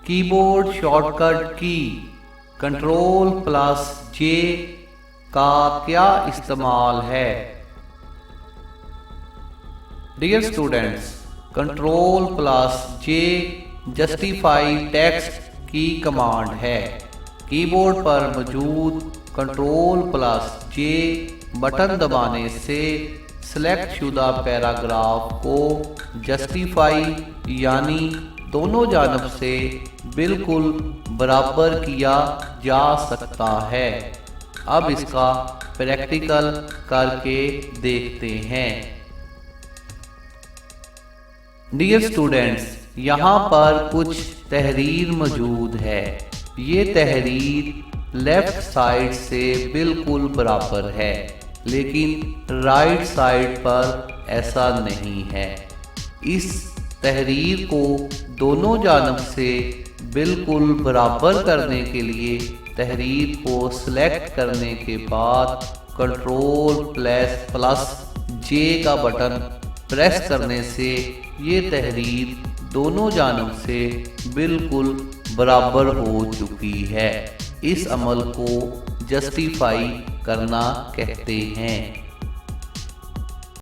Keyboard shortcut की Ctrl+J का क्या इस्तेमाल है? Dear students, Ctrl+J justify text की कमांड है। कीबोर्ड पर मौजूद Ctrl+J बटन दबाने से सिलेक्ट शुदा पैराग्राफ को जस्टिफाई यानी दोनों जानब से बिल्कुल बराबर किया जा सकता है। अब इसका प्रैक्टिकल करके देखते हैं। डियर स्टूडेंट्स, यहाँ पर कुछ तहरीर मौजूद है। ये तहरीर लेफ्ट साइड से बिल्कुल बराबर है, लेकिन राइट साइड पर ऐसा नहीं है। इस तहरीर को दोनों जानब से बिल्कुल बराबर करने के लिए तहरीर को सिलेक्ट करने के बाद Ctrl+J का बटन प्रेस करने से ये तहरीर दोनों जानब से बिल्कुल बराबर हो चुकी है। इस अमल को जस्टिफाई करना कहते हैं।